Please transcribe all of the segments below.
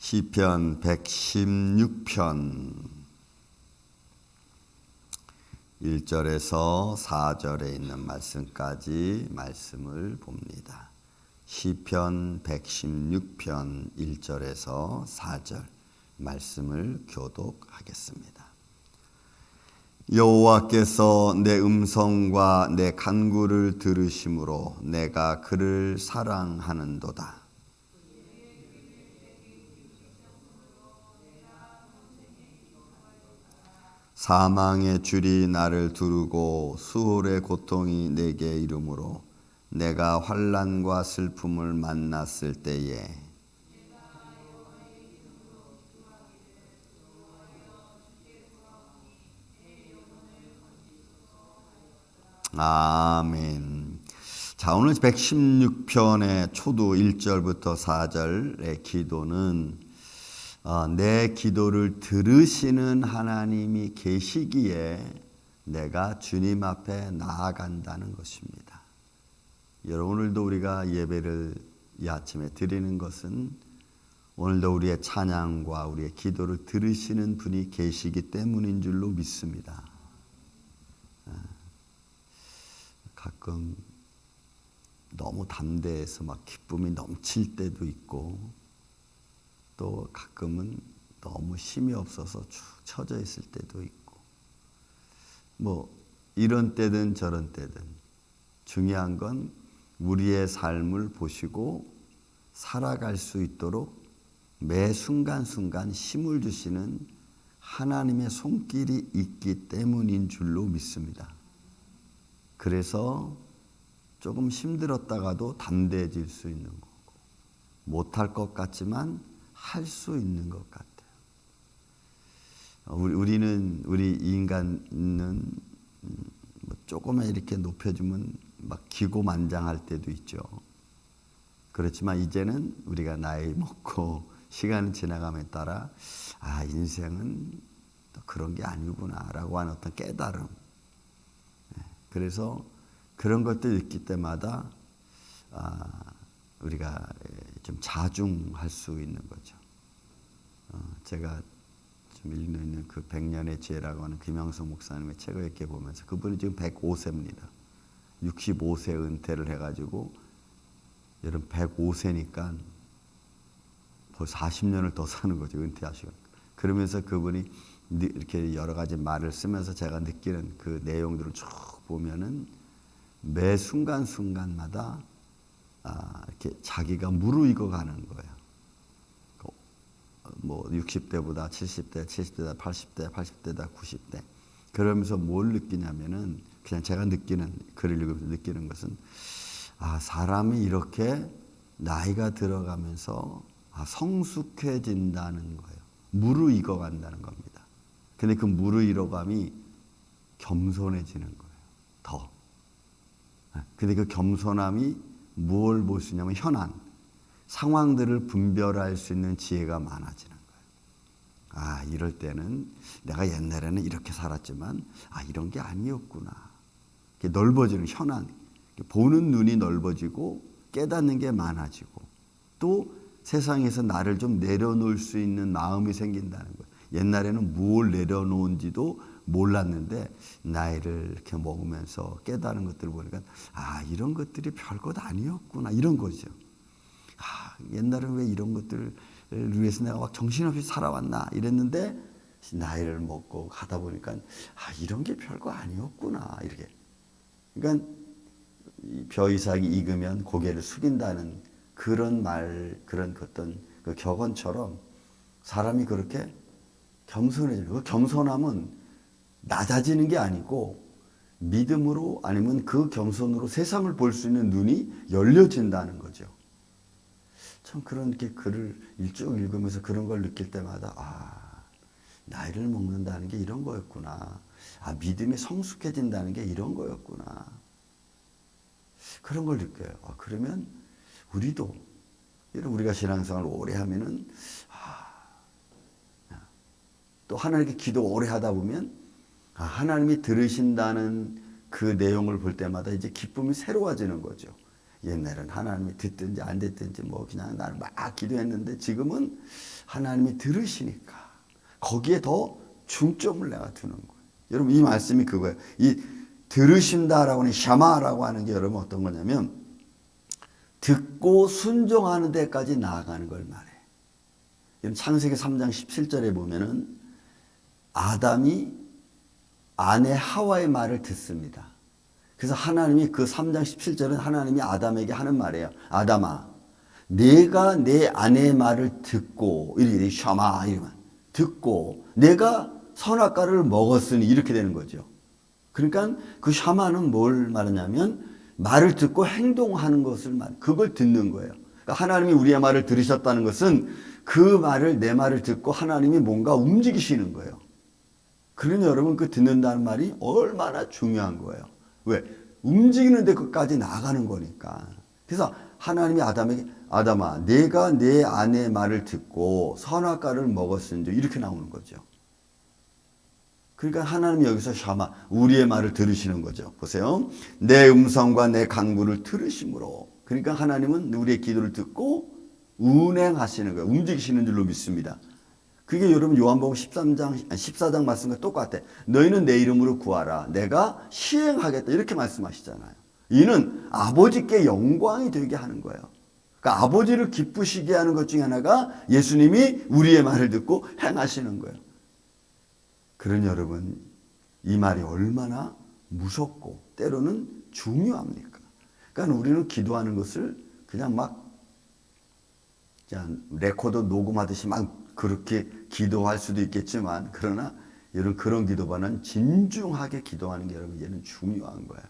시편 116편 1절에서 4절에 있는 말씀까지 말씀을 봅니다. 시편 116편 1절에서 4절 말씀을 교독하겠습니다. 여호와께서 내 음성과 내 간구를 들으심으로 내가 그를 사랑하는도다. 사망의 줄이 나를 두르고 수월의 고통이 내게 이르므로 내가 환난과 슬픔을 만났을 때에 아멘. 자, 오늘 116편의 초두 1절부터 4절의 기도는 내 기도를 들으시는 하나님이 계시기에 내가 주님 앞에 나아간다는 것입니다. 여러분, 오늘도 우리가 예배를 이 아침에 드리는 것은 오늘도 우리의 찬양과 우리의 기도를 들으시는 분이 계시기 때문인 줄로 믿습니다. 가끔 너무 담대해서 막 기쁨이 넘칠 때도 있고 또 가끔은 너무 힘이 없어서 축 처져 있을 때도 있고 뭐 이런 때든 저런 때든 중요한 건 우리의 삶을 보시고 살아갈 수 있도록 매 순간순간 힘을 주시는 하나님의 손길이 있기 때문인 줄로 믿습니다. 그래서 조금 힘들었다가도 담대해질 수 있는 거고 못할 것 같지만 할 수 있는 것 같아요. 우리 인간은 조금만 이렇게 높여주면 막 기고만장할 때도 있죠. 그렇지만 이제는 우리가 나이 먹고 시간이 지나감에 따라 인생은 또 그런 게 아니구나라고 하는 어떤 깨달음. 그래서 그런 것들 있기 때마다 우리가 좀 자중할 수 있는 거죠. 제가 좀 읽는 있는 그 100년의 지혜라고 하는 김영석 목사님의 책을 이렇게 보면서 그분이 지금 105세입니다. 65세 은퇴를 해가지고 여러분 105세니까 벌써 40년을 더 사는 거죠. 은퇴하시고. 그러면서 그분이 이렇게 여러 가지 말을 쓰면서 제가 느끼는 그 내용들을 쭉 보면은 매 순간순간마다 이렇게 자기가 무르익어 가는 거예요. 뭐 60대보다 70대, 70대다 80대, 80대다 90대. 그러면서 뭘 느끼냐면은 그냥 제가 느끼는 글을 읽으면서 느끼는 것은 사람이 이렇게 나이가 들어가면서 성숙해진다는 거예요. 무르익어 간다는 겁니다. 근데 그 무르익어감이 겸손해지는 거예요. 더. 근데 그 겸손함이 뭘 볼 수 있냐면 현안, 상황들을 분별할 수 있는 지혜가 많아지는 거예요. 이럴 때는 내가 옛날에는 이렇게 살았지만 이런 게 아니었구나. 넓어지는 현안, 보는 눈이 넓어지고 깨닫는 게 많아지고 또 세상에서 나를 좀 내려놓을 수 있는 마음이 생긴다는 거예요. 옛날에는 뭘 내려놓은지도 몰랐는데 나이를 이렇게 먹으면서 깨달은 것들을 보니까 이런 것들이 별것 아니었구나 이런 거죠. 옛날엔 왜 이런 것들을 위해서 내가 막 정신없이 살아왔나 이랬는데 나이를 먹고 가다 보니까 이런 게 별거 아니었구나 이렇게. 그러니까 벼 이삭이 익으면 고개를 숙인다는 그런 말, 그런 어떤 그 격언처럼 사람이 그렇게 겸손해지는 그 겸손함은 낮아지는 게 아니고 믿음으로 아니면 그 겸손으로 세상을 볼 수 있는 눈이 열려진다는 거죠. 참 그렇게 글을 쭉 읽으면서 그런 걸 느낄 때마다 나이를 먹는다는 게 이런 거였구나. 믿음이 성숙해진다는 게 이런 거였구나. 그런 걸 느껴요. 그러면 우리도 우리가 신앙생활을 오래 하면은 또 하나님께 기도 오래 하다 보면 하나님이 들으신다는 그 내용을 볼 때마다 이제 기쁨이 새로워지는 거죠. 옛날엔 하나님이 듣든지 안 듣든지 뭐 그냥 나는 막 기도했는데 지금은 하나님이 들으시니까 거기에 더 중점을 내가 두는 거예요. 여러분 이 말씀이 그거예요. 이 들으신다라고 하는 샤마라고 하는 게 여러분 어떤 거냐면 듣고 순종하는 데까지 나아가는 걸 말해요. 창세기 3장 17절에 보면은 아담이 아내 하와의 말을 듣습니다. 그래서 하나님이 그 3장 17절은 하나님이 아담에게 하는 말이에요. 아담아, 내가 내 아내의 말을 듣고 이렇게 샤마 이러면 듣고 내가 선악과를 먹었으니 이렇게 되는 거죠. 그러니까 그 샤마는 뭘 말하냐면 말을 듣고 행동하는 것을 그걸 듣는 거예요. 그러니까 하나님이 우리의 말을 들으셨다는 것은 그 말을 내 말을 듣고 하나님이 뭔가 움직이시는 거예요. 그러니 여러분 그 듣는다는 말이 얼마나 중요한 거예요. 왜? 움직이는 데까지 나가는 거니까. 그래서 하나님이 아담에게 아담아 내가 내 아내의 말을 듣고 선악과를 먹었은지 이렇게 나오는 거죠. 그러니까 하나님이 여기서 샤마 우리의 말을 들으시는 거죠. 보세요. 내 음성과 내 간구를 들으심으로. 그러니까 하나님은 우리의 기도를 듣고 운행하시는 거예요. 움직이시는 줄로 믿습니다. 그게 여러분 요한복음 14장 말씀과 똑같아. 너희는 내 이름으로 구하라. 내가 시행하겠다. 이렇게 말씀하시잖아요. 이는 아버지께 영광이 되게 하는 거예요. 그러니까 아버지를 기쁘시게 하는 것 중에 하나가 예수님이 우리의 말을 듣고 행하시는 거예요. 그러니 여러분 이 말이 얼마나 무섭고 때로는 중요합니까? 그러니까 우리는 기도하는 것을 그냥 레코더 녹음하듯이 막 그렇게 기도할 수도 있겠지만 그러나 여러분 그런 기도보다는 진중하게 기도하는 게 여러분 얘는 중요한 거예요.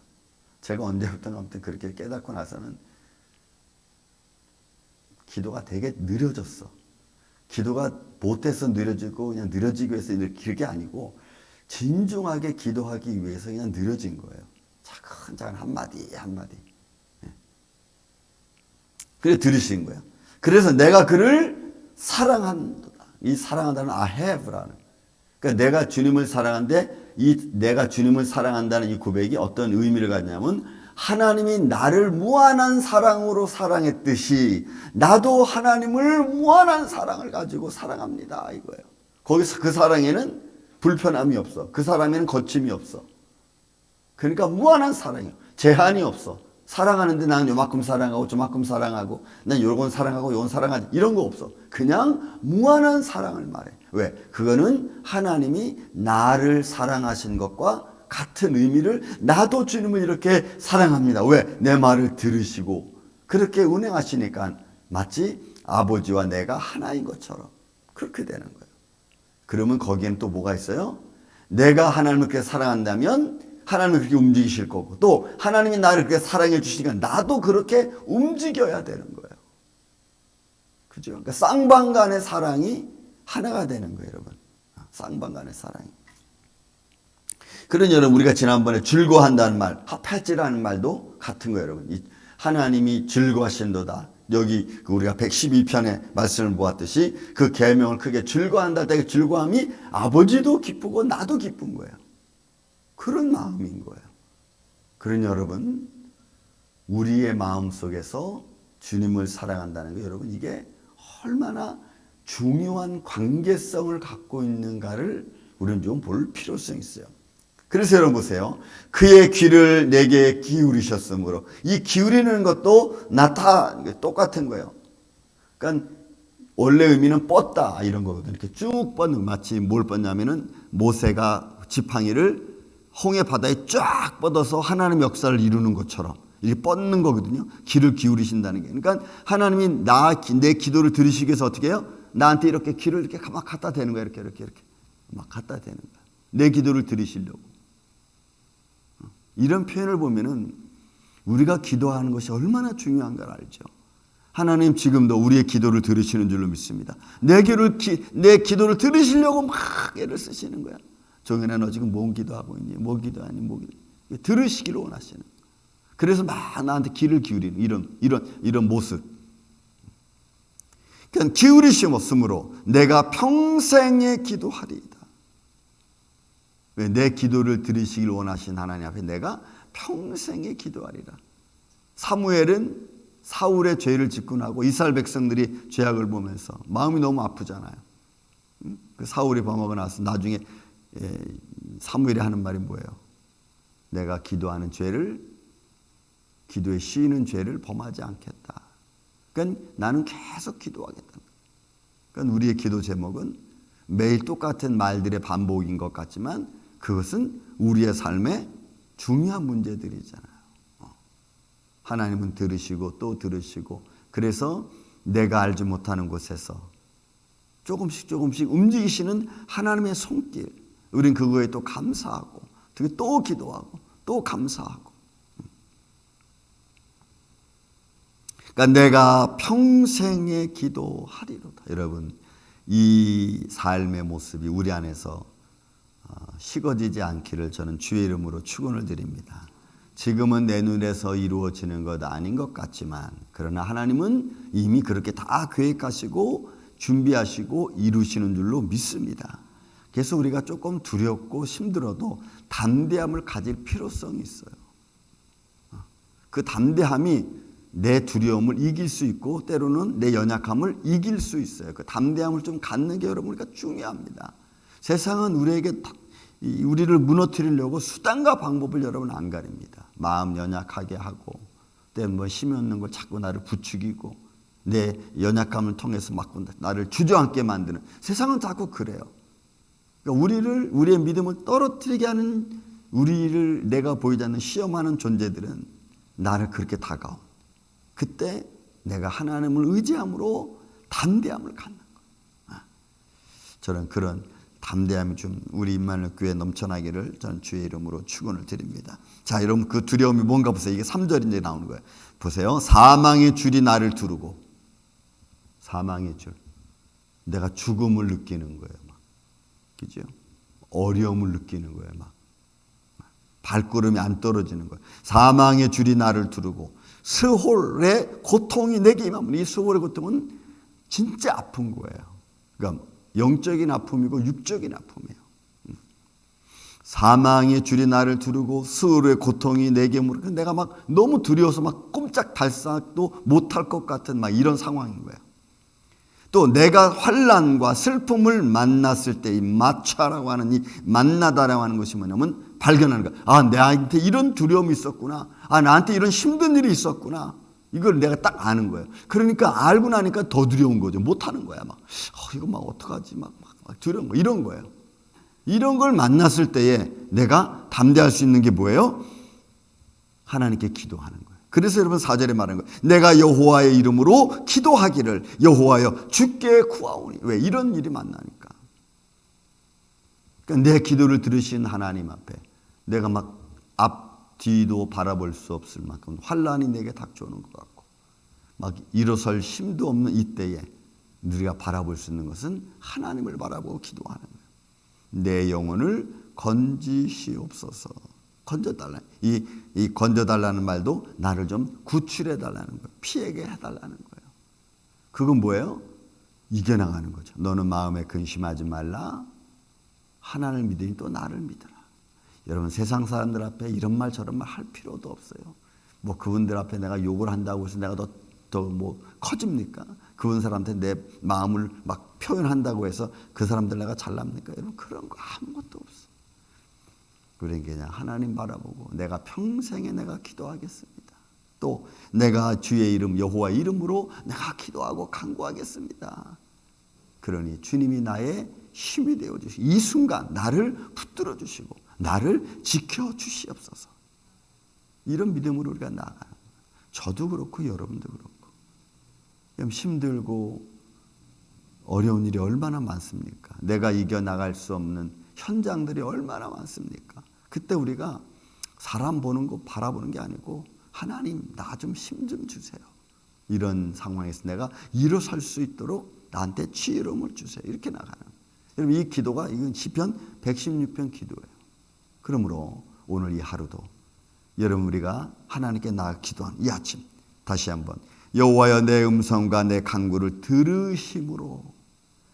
제가 언제부턴가 아무튼 그렇게 깨닫고 나서는 기도가 되게 느려졌어. 기도가 못해서 느려지고 그냥 느려지기 위해서 그게 아니고 진중하게 기도하기 위해서 그냥 느려진 거예요. 차근차근 한마디 한마디. 그래 들으신 거예요. 그래서 내가 그를 사랑한다. 이 사랑한다는 I have라는. 그러니까 내가 주님을 사랑하는데 이 내가 주님을 사랑한다는 이 고백이 어떤 의미를 갖냐면 하나님이 나를 무한한 사랑으로 사랑했듯이 나도 하나님을 무한한 사랑을 가지고 사랑합니다 이거예요. 거기서 그 사랑에는 불편함이 없어. 그 사랑에는 거침이 없어. 그러니까 무한한 사랑이에요. 제한이 없어. 사랑하는데 나는 요만큼 사랑하고 저만큼 사랑하고 난 요건 사랑하고 요건 사랑하지 이런 거 없어. 그냥 무한한 사랑을 말해. 왜? 그거는 하나님이 나를 사랑하신 것과 같은 의미를 나도 주님을 이렇게 사랑합니다. 왜? 내 말을 들으시고 그렇게 운행하시니까 마치 아버지와 내가 하나인 것처럼 그렇게 되는 거예요. 그러면 거기에는 또 뭐가 있어요? 내가 하나님을 그렇게 사랑한다면 하나님은 그렇게 움직이실 거고 또 하나님이 나를 그렇게 사랑해 주시니까 나도 그렇게 움직여야 되는 거예요. 그죠? 그러니까 쌍방간의 사랑이 하나가 되는 거예요, 여러분. 쌍방간의 사랑이. 그런 여러분 우리가 지난번에 즐거워한다는 말, 하팔지라는 말도 같은 거예요, 여러분. 하나님이 즐거워하신도다. 여기 우리가 112편의 말씀을 보았듯이 그 계명을 크게 즐거워한다 할 때 그 즐거움이 아버지도 기쁘고 나도 기쁜 거예요. 그런 마음인 거예요. 그런 여러분 우리의 마음 속에서 주님을 사랑한다는 거 여러분 이게 얼마나 중요한 관계성을 갖고 있는가를 우리는 좀 볼 필요성이 있어요. 그래서 여러분 보세요. 그의 귀를 내게 기울이셨으므로 이 기울이는 것도 똑같은 거예요. 그러니까 원래 의미는 뻗다 이런 거거든요. 이렇게 쭉 뻗는 마치 뭘 뻗냐면은 모세가 지팡이를 홍해 바다에 쫙 뻗어서 하나님의 역사를 이루는 것처럼 이렇게 뻗는 거거든요. 귀를 기울이신다는 게. 그러니까 하나님이 내 기도를 들으시기 위해서 어떻게 해요? 나한테 이렇게 귀를 이렇게 막 갖다 대는 거야. 이렇게 막 갖다 대는 거야. 내 기도를 들으시려고. 이런 표현을 보면은 우리가 기도하는 것이 얼마나 중요한 걸 알죠. 하나님 지금도 우리의 기도를 들으시는 줄로 믿습니다. 내 기도를 들으시려고 막 애를 쓰시는 거야. 정연아 너 지금 뭔 기도하고 있니? 뭐 기도하니? 뭐 기도. 들으시기를 원하시는. 그래서 막 나한테 귀를 기울이는 이런 모습. 그러니까 기울이심으로 내가 평생에 기도하리이다. 왜? 내 기도를 들으시길 원하신 하나님 앞에 내가 평생에 기도하리라. 사무엘은 사울의 죄를 짓고 나고 이스라엘 백성들이 죄악을 보면서 마음이 너무 아프잖아요. 그 사울이 범하고 나서 나중에 사무엘이 하는 말이 뭐예요? 내가 기도하는 죄를, 기도에 쉬는 죄를 범하지 않겠다. 그러니까 나는 계속 기도하겠다. 그러니까 우리의 기도 제목은 매일 똑같은 말들의 반복인 것 같지만 그것은 우리의 삶의 중요한 문제들이잖아요. 하나님은 들으시고 또 들으시고, 그래서 내가 알지 못하는 곳에서 조금씩 움직이시는 하나님의 손길, 우린 그거에 또 감사하고 또 기도하고 또 감사하고. 그러니까 내가 평생에 기도하리로다. 여러분, 이 삶의 모습이 우리 안에서 식어지지 않기를 저는 주의 이름으로 축원을 드립니다. 지금은 내 눈에서 이루어지는 것 아닌 것 같지만, 그러나 하나님은 이미 그렇게 다 계획하시고 준비하시고 이루시는 줄로 믿습니다. 그래서 우리가 조금 두렵고 힘들어도 담대함을 가질 필요성이 있어요. 그 담대함이 내 두려움을 이길 수 있고 때로는 내 연약함을 이길 수 있어요. 그 담대함을 좀 갖는 게 여러분 우리가 중요합니다. 세상은 우리를 무너뜨리려고 수단과 방법을 여러분 안 가립니다. 마음 연약하게 하고 때문에 힘이 없는 걸 자꾸 나를 부추기고 내 연약함을 통해서 막 나를 주저앉게 만드는, 세상은 자꾸 그래요. 그러니까 우리의 믿음을 떨어뜨리게 하는, 우리를 내가 보이지 않는 시험하는 존재들은 나를 그렇게 다가온, 그때 내가 하나님을 의지함으로 담대함을 갖는 거예요. 저는 그런 담대함이 좀 우리 임마누엘 교회에 넘쳐나기를 저는 주의 이름으로 축원을 드립니다. 자, 여러분 그 두려움이 뭔가 보세요. 이게 3절이 이제 나오는 거예요. 보세요. 사망의 줄이 나를 두르고, 사망의 줄, 내가 죽음을 느끼는 거예요. 막, 그죠? 어려움을 느끼는 거예요. 막 발걸음이 안 떨어지는 거예요. 사망의 줄이 나를 두르고 스홀의 고통이 내게 임하면, 이 스홀의 고통은 진짜 아픈 거예요. 그러니까 영적인 아픔이고 육적인 아픔이에요. 사망의 줄이 나를 두르고 스홀의 고통이 내게 물어, 내가 막 너무 두려워서 막 꼼짝달싹도 못할 것 같은 막 이런 상황인 거예요. 또 내가 환난과 슬픔을 만났을 때, 이 마차라고 하는, 이 만나다라고 하는 것이 뭐냐면 발견하는 거야. 아, 나한테 이런 두려움이 있었구나. 아, 나한테 이런 힘든 일이 있었구나. 이걸 내가 딱 아는 거예요. 그러니까 알고 나니까 더 두려운 거죠. 못하는 거야. 막 이거 막 어떡하지? 막 두려운 거, 이런 거예요. 이런 걸 만났을 때에 내가 담대할 수 있는 게 뭐예요? 하나님께 기도하는 거예요. 그래서 여러분 4절에 말하는 거예요. 내가 여호와의 이름으로 기도하기를, 여호와여 주께 구하오니. 왜? 이런 일이 만나니까. 그러니까 내 기도를 들으신 하나님 앞에 내가 막 앞뒤도 바라볼 수 없을 만큼 환난이 내게 닥쳐오는 것 같고 막 일어설 힘도 없는 이때에 우리가 바라볼 수 있는 것은 하나님을 바라보고 기도하는 거예요. 내 영혼을 건지시옵소서. 건져달라. 이 건져달라는 말도 나를 좀 구출해달라는 거예요. 피하게 해달라는 거예요. 그건 뭐예요? 이겨나가는 거죠. 너는 마음에 근심하지 말라. 하나님을 믿으니 또 나를 믿어라. 여러분 세상 사람들 앞에 이런 말 저런 말 할 필요도 없어요. 뭐 그분들 앞에 내가 욕을 한다고 해서 내가 더 뭐 커집니까? 그분 사람한테 내 마음을 막 표현한다고 해서 그 사람들 내가 잘납니까? 여러분 그런 거 아무것도 없어. 그러니까 그냥 하나님 바라보고 내가 평생에 내가 기도하겠습니다. 또 내가 주의 이름 여호와 이름으로 내가 기도하고 간구하겠습니다. 그러니 주님이 나의 힘이 되어 주시고 이 순간 나를 붙들어 주시고 나를 지켜 주시옵소서. 이런 믿음으로 우리가 나아가는 거예요. 저도 그렇고 여러분도 그렇고. 힘들고 어려운 일이 얼마나 많습니까? 내가 이겨나갈 수 없는 현장들이 얼마나 많습니까? 그때 우리가 사람 보는 거 바라보는 게 아니고 하나님 나 좀 힘 좀 주세요. 이런 상황에서 내가 일어설 수 있도록 나한테 지혜로움을 주세요. 이렇게 나가는 거예요. 여러분 이 기도가 이건 시편 116편 기도예요. 그러므로 오늘 이 하루도 여러분 우리가 하나님께 나아 기도한 이 아침 다시 한번 여호와여 내 음성과 내 간구를 들으심으로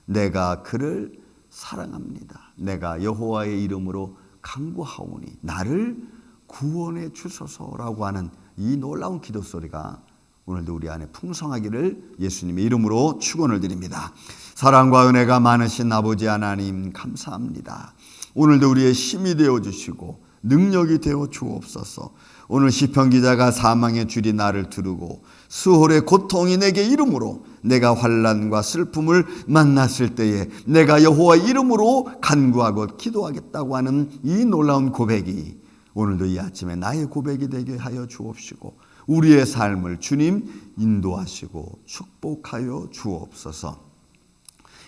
내가 그를 사랑합니다. 내가 여호와의 이름으로 간구하오니 나를 구원해 주소서라고 하는 이 놀라운 기도 소리가 오늘도 우리 안에 풍성하기를 예수님의 이름으로 축원을 드립니다. 사랑과 은혜가 많으신 아버지 하나님 감사합니다. 오늘도 우리의 힘이 되어주시고 능력이 되어 주옵소서. 오늘 시편 기자가 사망의 줄이 나를 두르고 수홀의 고통이 내게 이름으로 내가 환난과 슬픔을 만났을 때에 내가 여호와 이름으로 간구하고 기도하겠다고 하는 이 놀라운 고백이 오늘도 이 아침에 나의 고백이 되게 하여 주옵시고 우리의 삶을 주님 인도하시고 축복하여 주옵소서.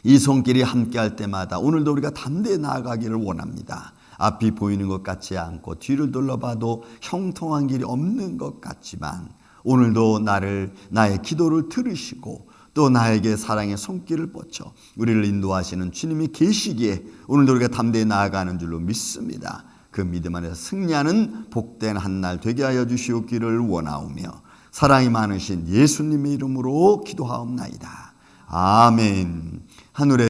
이 손길이 함께할 때마다 오늘도 우리가 담대히 나아가기를 원합니다. 앞이 보이는 것 같지 않고 뒤를 둘러봐도 형통한 길이 없는 것 같지만 오늘도 나의 기도를 들으시고 또 나에게 사랑의 손길을 뻗쳐 우리를 인도하시는 주님이 계시기에 오늘도 우리가 담대히 나아가는 줄로 믿습니다. 그 믿음 안에서 승리하는 복된 한 날 되게 하여 주시옵기를 원하오며 사랑이 많으신 예수님의 이름으로 기도하옵나이다. 아멘. 하늘에